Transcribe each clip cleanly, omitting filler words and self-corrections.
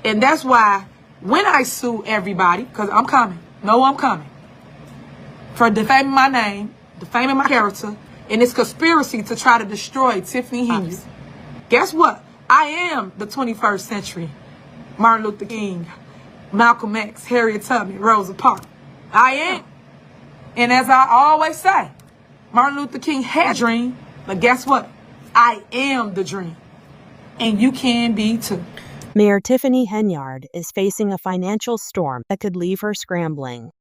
And that's why when I sue everybody, because I'm coming, I'm coming, for defaming my name, defaming my character, and it's conspiracy to try to destroy Tiffany Henyard. Guess what? I am the 21st century. Martin Luther King, Malcolm X, Harriet Tubman, Rosa Parks. I am. And as I always say, Martin Luther King had a dream, but guess what? I am the dream. And you can be too. Mayor Tiffany Henyard is facing a financial storm that could leave her scrambling.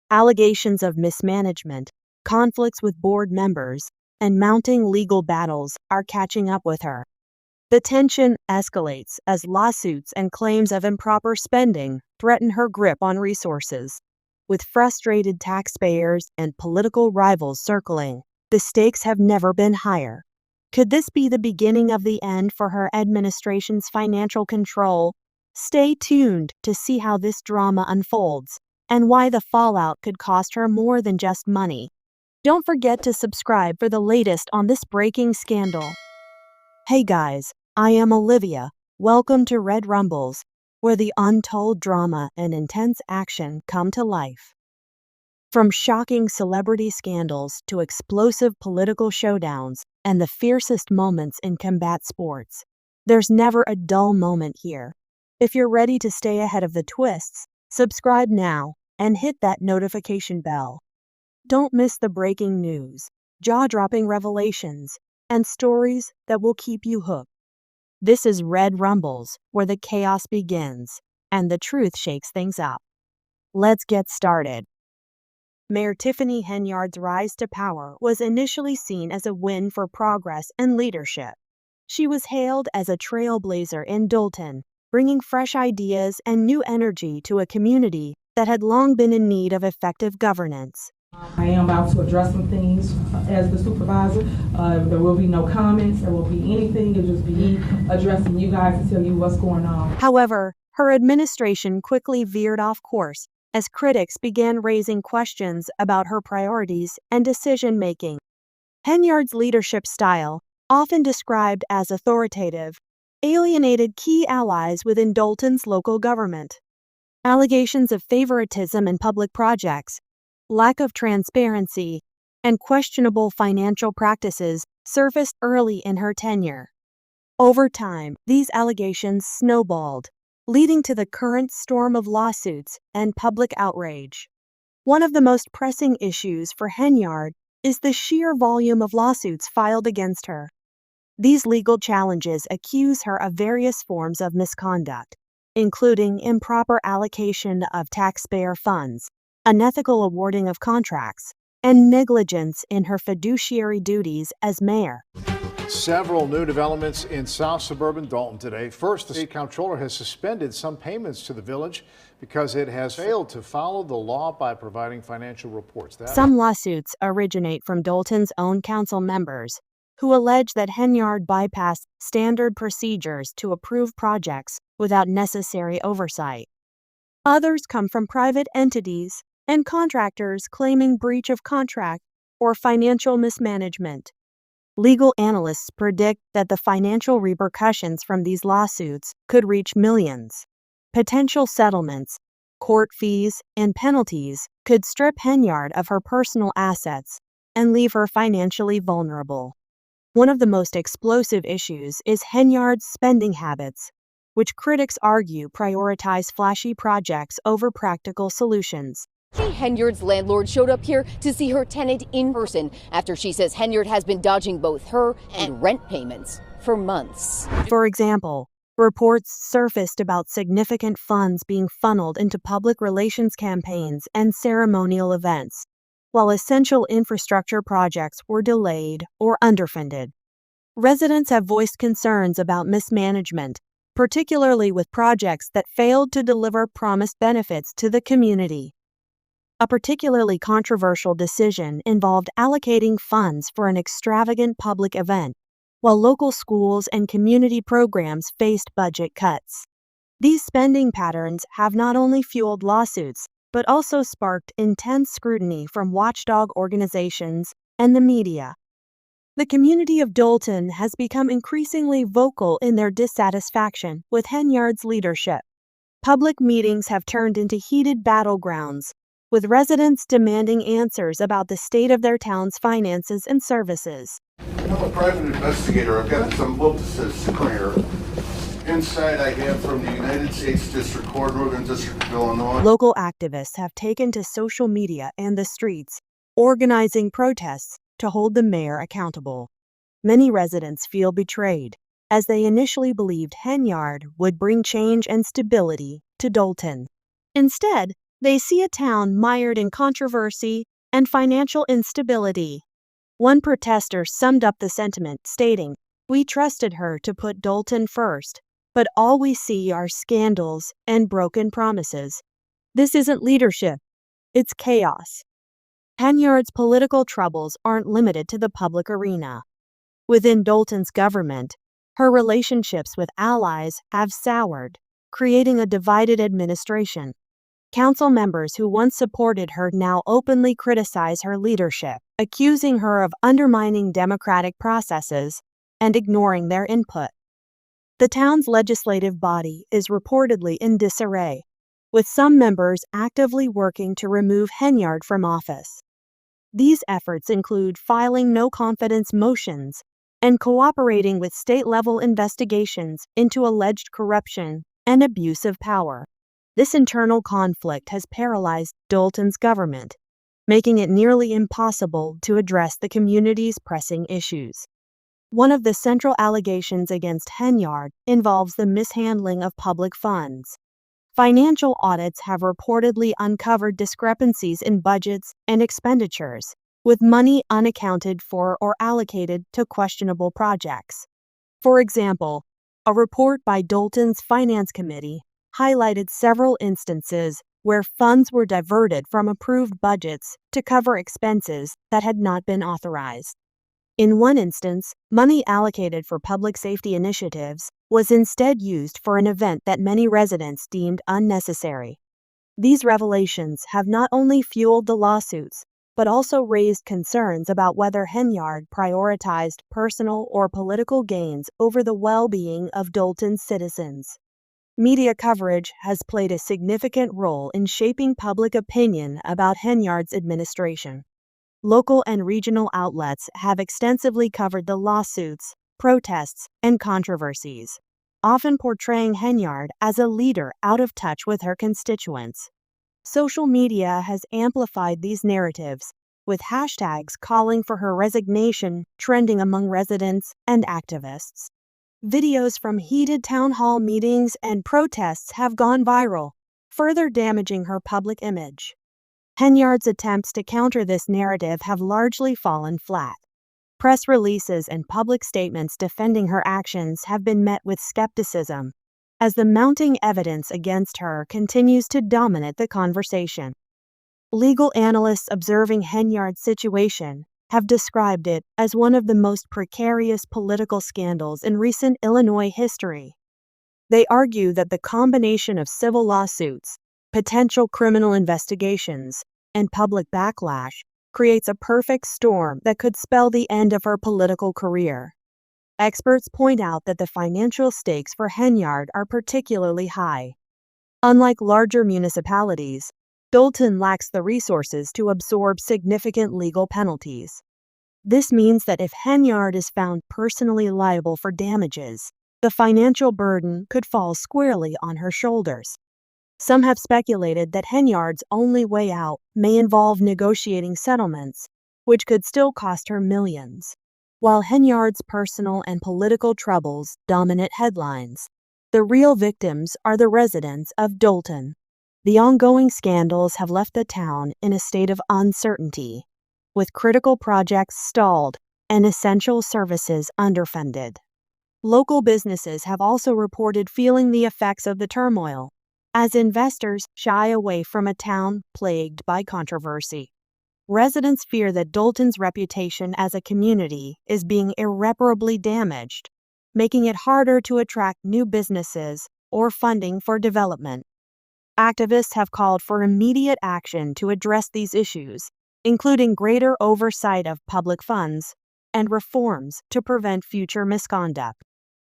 Allegations of mismanagement, conflicts with board members, and mounting legal battles are catching up with her. The tension escalates as lawsuits and claims of improper spending threaten her grip on resources. With frustrated taxpayers and political rivals circling, the stakes have never been higher. Could this be the beginning of the end for her administration's financial control? Stay tuned to see how this drama unfolds and why the fallout could cost her more than just money. Don't forget to subscribe for the latest on this breaking scandal. Hey guys, I am Olivia. Welcome to Red Rumbles, where the untold drama and intense action come to life. From shocking celebrity scandals to explosive political showdowns and the fiercest moments in combat sports, there's never a dull moment here. If you're ready to stay ahead of the twists, subscribe now and hit that notification bell. Don't miss the breaking news, jaw-dropping revelations, and stories that will keep you hooked. This is Red Rumbles, where the chaos begins and the truth shakes things up. Let's get started. Mayor Tiffany Henyard's rise to power was initially seen as a win for progress and leadership. She was hailed as a trailblazer in Dolton, bringing fresh ideas and new energy to a community that had long been in need of effective governance. I am about to address some things as the supervisor. There will be no comments, there will be anything. It'll just be me addressing you guys to tell you what's going on. However, her administration quickly veered off course as critics began raising questions about her priorities and decision-making. Henyard's leadership style, often described as authoritative, alienated key allies within Dolton's local government. Allegations of favoritism in public projects, lack of transparency, and questionable financial practices surfaced early in her tenure. Over time, these allegations snowballed, leading to the current storm of lawsuits and public outrage. One of the most pressing issues for Henyard is the sheer volume of lawsuits filed against her. These legal challenges accuse her of various forms of misconduct, including improper allocation of taxpayer funds, unethical awarding of contracts, and negligence in her fiduciary duties as mayor. Several new developments in South suburban Dolton today. First, the state comptroller has suspended some payments to the village because it has failed to follow the law by providing financial reports. Some lawsuits originate from Dolton's own council members, who allege that Henyard bypassed standard procedures to approve projects without necessary oversight. Others come from private entities and contractors claiming breach of contract or financial mismanagement. Legal analysts predict that the financial repercussions from these lawsuits could reach millions. Potential settlements, court fees, and penalties could strip Henyard of her personal assets and leave her financially vulnerable. One of the most explosive issues is Henyard's spending habits, which critics argue prioritize flashy projects over practical solutions. Henyard's landlord showed up here to see her tenant in person after she says Henyard has been dodging both her and rent payments for months. For example, reports surfaced about significant funds being funneled into public relations campaigns and ceremonial events, while essential infrastructure projects were delayed or underfunded. Residents have voiced concerns about mismanagement, particularly with projects that failed to deliver promised benefits to the community. A particularly controversial decision involved allocating funds for an extravagant public event, while local schools and community programs faced budget cuts. These spending patterns have not only fueled lawsuits, but also sparked intense scrutiny from watchdog organizations and the media. The community of Dolton has become increasingly vocal in their dissatisfaction with Henyard's leadership. Public meetings have turned into heated battlegrounds, with residents demanding answers about the state of their town's finances and services. I'm a private investigator. I've got some books that says here. Inside I have from the United States District Court, Northern District of Illinois. Local activists have taken to social media and the streets, organizing protests to hold the mayor accountable. Many residents feel betrayed, as they initially believed Henyard would bring change and stability to Dolton. Instead, they see a town mired in controversy and financial instability. One protester summed up the sentiment, stating, "We trusted her to put Dolton first, but all we see are scandals and broken promises. This isn't leadership, it's chaos." Henyard's political troubles aren't limited to the public arena. Within Dolton's government, her relationships with allies have soured, creating a divided administration. Council members who once supported her now openly criticize her leadership, accusing her of undermining democratic processes and ignoring their input. The town's legislative body is reportedly in disarray, with some members actively working to remove Henyard from office. These efforts include filing no-confidence motions and cooperating with state-level investigations into alleged corruption and abuse of power. This internal conflict has paralyzed Dolton's government, making it nearly impossible to address the community's pressing issues. One of the central allegations against Henyard involves the mishandling of public funds. Financial audits have reportedly uncovered discrepancies in budgets and expenditures, with money unaccounted for or allocated to questionable projects. For example, a report by Dolton's Finance Committee highlighted several instances where funds were diverted from approved budgets to cover expenses that had not been authorized. In one instance, money allocated for public safety initiatives was instead used for an event that many residents deemed unnecessary. These revelations have not only fueled the lawsuits, but also raised concerns about whether Henyard prioritized personal or political gains over the well-being of Dolton's citizens. Media coverage has played a significant role in shaping public opinion about Henyard's administration. Local and regional outlets have extensively covered the lawsuits, protests, and controversies, often portraying Henyard as a leader out of touch with her constituents. Social media has amplified these narratives, with hashtags calling for her resignation trending among residents and activists. Videos from heated town hall meetings and protests have gone viral, further damaging her public image. Henyard's attempts to counter this narrative have largely fallen flat. Press releases and public statements defending her actions have been met with skepticism, as the mounting evidence against her continues to dominate the conversation. Legal analysts observing Henyard's situation have described it as one of the most precarious political scandals in recent Illinois history. They argue that the combination of civil lawsuits, potential criminal investigations, and public backlash creates a perfect storm that could spell the end of her political career. Experts point out that the financial stakes for Henyard are particularly high. Unlike larger municipalities, Dolton lacks the resources to absorb significant legal penalties. This means that if Henyard is found personally liable for damages, the financial burden could fall squarely on her shoulders. Some have speculated that Henyard's only way out may involve negotiating settlements, which could still cost her millions. While Henyard's personal and political troubles dominate headlines, the real victims are the residents of Dolton. The ongoing scandals have left the town in a state of uncertainty, with critical projects stalled and essential services underfunded. Local businesses have also reported feeling the effects of the turmoil, as investors shy away from a town plagued by controversy. Residents fear that Dolton's reputation as a community is being irreparably damaged, making it harder to attract new businesses or funding for development. Activists have called for immediate action to address these issues, including greater oversight of public funds and reforms to prevent future misconduct.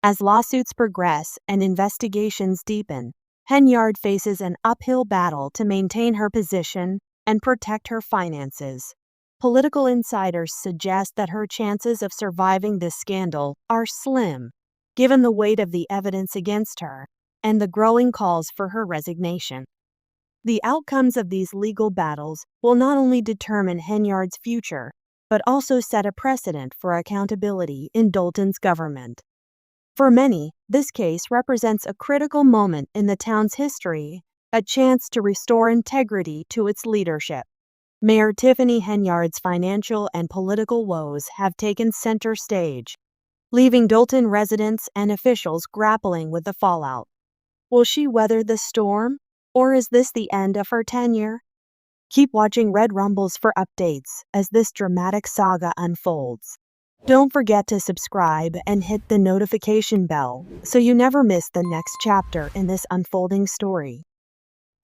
As lawsuits progress and investigations deepen, Henyard faces an uphill battle to maintain her position and protect her finances. Political insiders suggest that her chances of surviving this scandal are slim, given the weight of the evidence against her and the growing calls for her resignation. The outcomes of these legal battles will not only determine Henyard's future, but also set a precedent for accountability in Dalton's government. For many, this case represents a critical moment in the town's history, a chance to restore integrity to its leadership. Mayor Tiffany Henyard's financial and political woes have taken center stage, leaving Dalton residents and officials grappling with the fallout. Will she weather the storm, or is this the end of her tenure? Keep watching Red Rumbles for updates as this dramatic saga unfolds. Don't forget to subscribe and hit the notification bell so you never miss the next chapter in this unfolding story.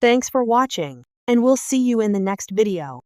Thanks for watching, and we'll see you in the next video.